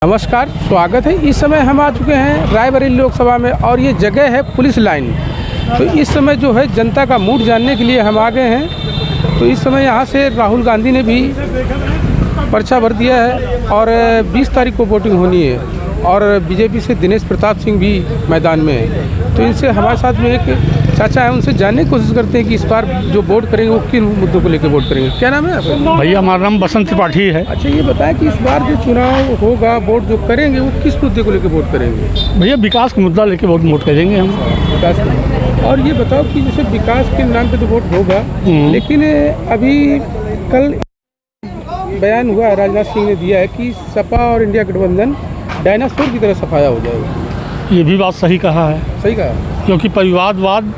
नमस्कार, स्वागत है। इस समय हम आ चुके हैं रायबरेली लोकसभा में और ये जगह है पुलिस लाइन। तो इस समय जो है जनता का मूड जानने के लिए हम आ गए हैं। तो इस समय यहाँ से राहुल गांधी ने भी पर्चा भर दिया है और 20 तारीख को वोटिंग होनी है और बीजेपी से दिनेश प्रताप सिंह भी मैदान में है। तो इनसे हमारे साथ में एक चाचा है, उनसे जानने की कोशिश करते हैं कि इस बार जो वोट करेंगे वो किन मुद्दों को लेकर वोट करेंगे। क्या नाम है आपका? भैया हमारा नाम बसंत त्रिपाठी है। अच्छा, ये बताएं कि इस बार जो चुनाव होगा, वोट जो करेंगे वो किस मुद्दे को लेकर वोट करेंगे? भैया विकास का मुद्दा लेके वोट करेंगे हम। विकास का। और ये बताओ कि जैसे विकास के नाम पे तो वोट होगा, लेकिन अभी कल बयान हुआ है, राजनाथ सिंह ने दिया है कि सपा और इंडिया गठबंधन डायनासोर की तरह सफाया हो जाएगा। ये भी बात सही कहा है। सही कहा, क्योंकि परिवारवाद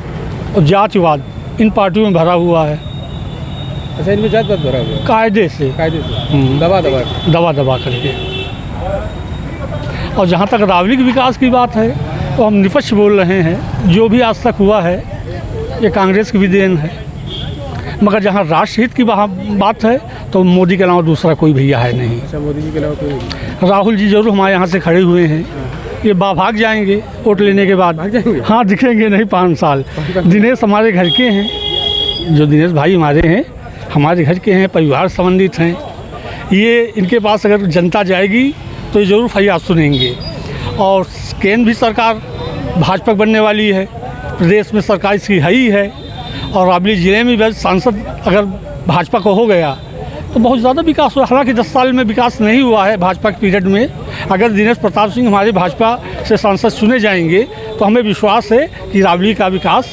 और जातिवाद इन पार्टियों में भरा हुआ है। अच्छा, इनमें जातिवाद भरा हुआ है कायदे से दबा दबा करके। और जहाँ तक रावली के विकास की बात है तो हम निष्पक्ष बोल रहे हैं। जो भी आज तक हुआ है ये कांग्रेस की भी देन है, मगर जहाँ राष्ट्रहित की बात है तो मोदी के अलावा दूसरा कोई भैया है नहीं। अच्छा, मोदी जी के अलावा कोई? राहुल जी जरूर हमारे यहाँ से खड़े हुए हैं। ये भाग जाएंगे वोट लेने के बाद। भाग जाएंगे? हाँ, दिखेंगे नहीं 5 साल। दिनेश हमारे घर के हैं, जो दिनेश भाई हमारे हैं हमारे घर के हैं, परिवार संबंधित हैं। ये इनके पास अगर जनता जाएगी तो ये ज़रूर फरियाद सुनेंगे। और केंद्र भी सरकार भाजपा बनने वाली है, प्रदेश में सरकार इसकी है ही है। और रावली ज़िले में भी सांसद अगर भाजपा को हो गया तो बहुत ज़्यादा विकास हुआ। हालांकि 10 साल में विकास नहीं हुआ है भाजपा के पीरियड में। अगर दिनेश प्रताप सिंह हमारे भाजपा से सांसद चुने जाएंगे तो हमें विश्वास है कि रावली का विकास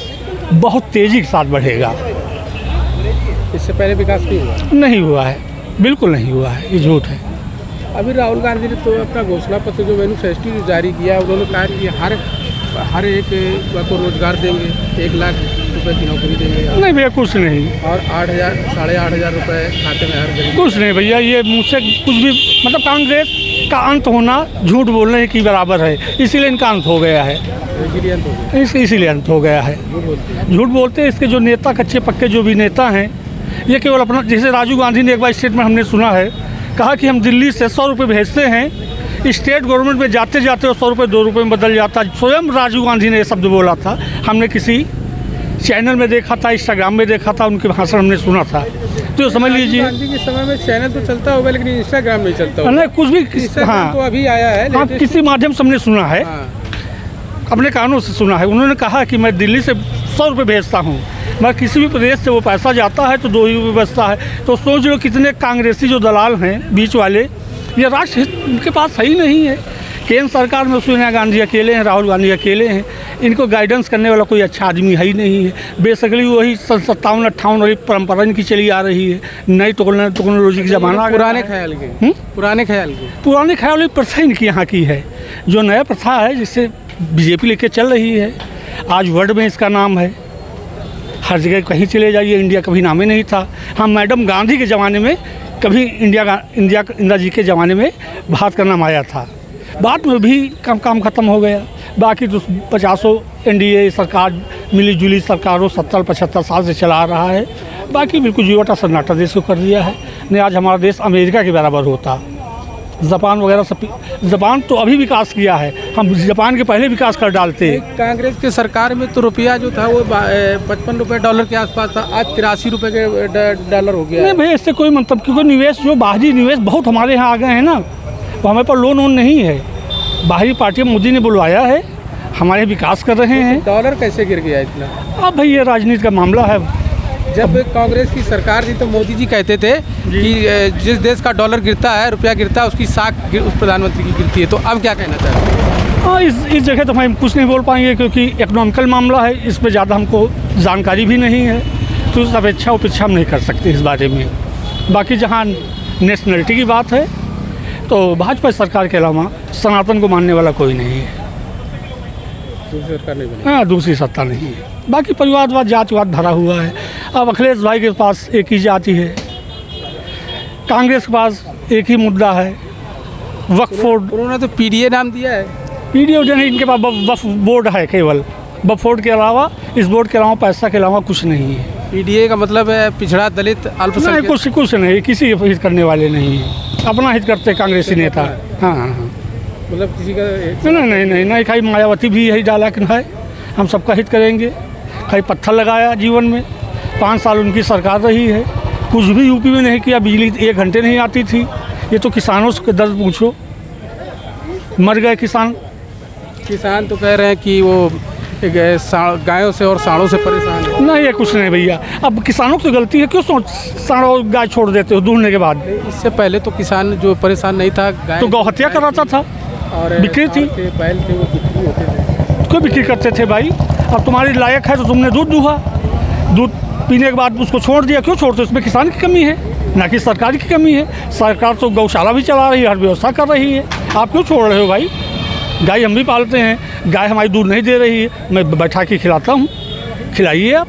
बहुत तेज़ी के साथ बढ़ेगा। इससे पहले विकास नहीं हुआ है, बिल्कुल नहीं हुआ है, ये झूठ है। अभी राहुल गांधी ने तो अपना घोषणा पत्र जो मैनिफेस्टो जो जारी किया, उन्होंने कहा कि हर एक को रोजगार देंगे, 1 लाख रुपए की नौकरी देंगे। नहीं भैया, कुछ नहीं। और 8,000 साढ़े 8,000 रुपये खाते में हर गरीब। कुछ नहीं भैया, ये मुझसे कुछ भी मतलब कांग्रेस का अंत होना झूठ बोलने के बराबर है, इसीलिए इनका अंत हो गया है। इसीलिए अंत हो गया है। झूठ बोलते हैं इसके जो नेता, कच्चे पक्के जो भी नेता हैं, ये केवल अपना, जैसे राजीव गांधी ने एक बार स्टेटमेंट हमने सुना है, कहा कि हम दिल्ली से 100 रुपये भेजते हैं, स्टेट गवर्नमेंट में जाते जाते 100 रुपये 2 रुपये में बदल जाता। स्वयं राजीव गांधी ने ये शब्द बोला था। हमने किसी चैनल में देखा था, इंस्टाग्राम में देखा था, उनके भाषण हमने सुना था। तो समझ लीजिए गांधी के समय में चैनल तो चलता होगा लेकिन इंस्टाग्राम नहीं चलता होगा। नहीं, कुछ भी। हाँ, तो अभी आया है। हाँ, किसी माध्यम से हमने सुना है। अपने कानों से सुना है। उन्होंने कहा कि मैं दिल्ली से 100 रुपये भेजता हूँ, मगर किसी भी प्रदेश से वो पैसा जाता है तो 2 ही रुपये बचता है। तो सोच लो कितने कांग्रेसी जो दलाल हैं बीच वाले, ये राष्ट्रहित उनके पास ही नहीं है। केंद्र सरकार में सोनिया गांधी अकेले हैं, राहुल गांधी अकेले हैं। इनको गाइडेंस करने वाला कोई अच्छा आदमी है ही नहीं है। बेसिकली वही 57-58 वाली परंपरा इनकी चली आ रही है। नई टेक्नोलॉजी की ज़माना। पुराने ख्याल की प्रथा इनकी यहाँ की है। जो नया प्रथा है जिससे बीजेपी लेके चल रही है, आज वर्ल्ड में इसका नाम है। हर जगह कहीं चले जाइए, इंडिया कभी नाम ही नहीं था। हाँ, मैडम गांधी के ज़माने में कभी इंदिरा जी के ज़माने में भारत का नाम आया था। बाद में भी काम ख़त्म हो गया। बाकी तो 50 एनडीए सरकार, मिली जुली सरकारों 70-75 साल से चला रहा है। बाकी बिल्कुल जीवटा सन्नाटा देश को कर दिया है। नहीं, आज हमारा देश अमेरिका के बराबर होता। जापान वगैरह सब, जापान तो अभी विकास किया है, हम जापान के पहले विकास कर डालते। कांग्रेस के सरकार में तो रुपया जो था वो 55 रुपये डॉलर के आसपास था, आज 83 रुपये के डॉलर हो गया। नहीं भैया, इससे कोई मतलब, क्योंकि निवेश जो बाहरी निवेश बहुत हमारे यहाँ आ गए हैं ना, तो हमें पर लोन नहीं है। बाहरी पार्टियाँ मोदी ने बुलवाया है, हमारे विकास कर रहे हैं। डॉलर कैसे गिर गया इतना? अब भाई ये राजनीति का मामला है। जब कांग्रेस की सरकार थी तो मोदी जी कहते थे कि जिस देश का डॉलर गिरता है, रुपया गिरता है, उसकी साख उस प्रधानमंत्री की गिरती है। तो अब क्या कहना चाहते हैं? हाँ, इस जगह तो हम कुछ नहीं बोल पाएंगे क्योंकि इकोनॉमिकल मामला है, इस पर ज़्यादा हमको जानकारी भी नहीं है। तो इस अपेक्षा उपेक्षा हम नहीं कर सकते इस बारे में। बाकी जहाँ नेशनलिटी की बात है तो भाजपा सरकार के अलावा सनातन को मानने वाला कोई नहीं है। दूसरी सरकार नहीं बनी। हाँ, दूसरी सत्ता नहीं है। बाकी परिवारवाद, जातिवाद भरा हुआ है। अब अखिलेश भाई के पास एक ही जाति है, कांग्रेस के पास एक ही मुद्दा है, वक्फ बोर्ड। उन्होंने तो पीडीए नाम दिया है। पीडीए नहीं, इनके पास वक्फ बोर्ड है केवल। वक्फ बोर्ड के अलावा, इस बोर्ड के अलावा, पैसा के अलावा कुछ नहीं है। पीडीए का मतलब है पिछड़ा, दलित, अल्पसंख्यक। कुछ नहीं, किसी हित करने वाले नहीं है। अपना हित करते कांग्रेसी नेता। हाँ हाँ हाँ। मतलब किसी का नहीं खाई मायावती भी यही डाला कि है हम सबका हित करेंगे। खाई पत्थर लगाया जीवन में, 5 साल उनकी सरकार रही है, कुछ भी यूपी में नहीं किया। बिजली 1 घंटे नहीं आती थी। ये तो किसानों से दर्द पूछो, मर गए किसान। किसान तो कह रहे हैं कि वो गायों से और सांडों से परेशान है। नहीं, ये कुछ नहीं भैया, अब किसानों की गलती है। क्यों सांड और गाय छोड़ देते हो ढूंढने के बाद? इससे पहले तो किसान जो परेशान नहीं था, गाय तो गौ हत्या कराता था और बिक्री थी, बैल थे वो बिक्री होते थे। क्यों बिक्री करते थे भाई? अब तुम्हारी लायक है तो तुमने दूध दूहा, दूध पीने के बाद उसको छोड़ दिया। क्यों छोड़ते? उसमें किसान की कमी है, ना कि सरकार की कमी है। सरकार तो गौशाला भी चला रही है, हर व्यवस्था कर रही है। आप क्यों छोड़ रहे हो भाई? गाय हम भी पालते हैं, गाय हमारी दूध नहीं दे रही है, मैं बैठा के खिलाता हूँ, खिलाइए आप।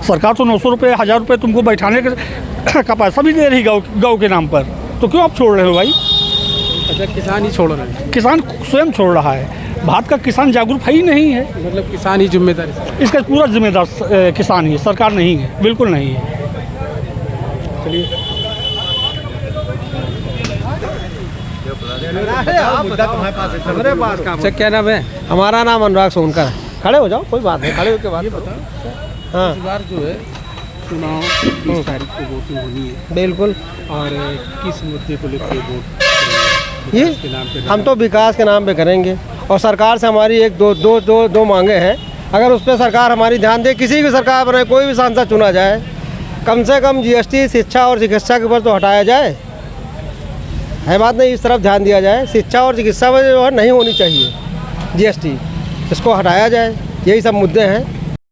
सरकार तो 900 रुपये 1000 रुपये तुमको बैठाने का पैसा भी दे रही गौ के नाम पर, तो क्यों आप छोड़ रहे हो भाई? अच्छा, किसान ही छोड़ रहे हैं? किसान स्वयं छोड़ रहा है। भारत का किसान जागरूक है ही नहीं है। मतलब किसान ही जिम्मेदारी से? इसका पूरा जिम्मेदार किसान ही है, सरकार नहीं है, बिल्कुल नहीं है। चलिए, अच्छा क्या नाम है? हमारा नाम अनुराग सोनकर है। खड़े हो जाओ, कोई बात नहीं, खड़े होकर बात करो। हाँ, इस बार जो है चुनाव 20 तारीख को वोटिंग होनी है, बिल्कुल। और किस मुद्दे को लेकर वोट ये के नाम पे? हम तो विकास के नाम पे करेंगे, और सरकार से हमारी एक दो मांगे हैं। अगर उस पर सरकार हमारी ध्यान दे, किसी भी सरकार बने, कोई भी सांसद चुना जाए, कम से कम GST शिक्षा और चिकित्सा के ऊपर तो हटाया जाए। है बात नहीं, इस तरफ ध्यान दिया जाए। शिक्षा और चिकित्सा में जो है नहीं होनी चाहिए GST, इसको हटाया जाए। यही सब मुद्दे हैं।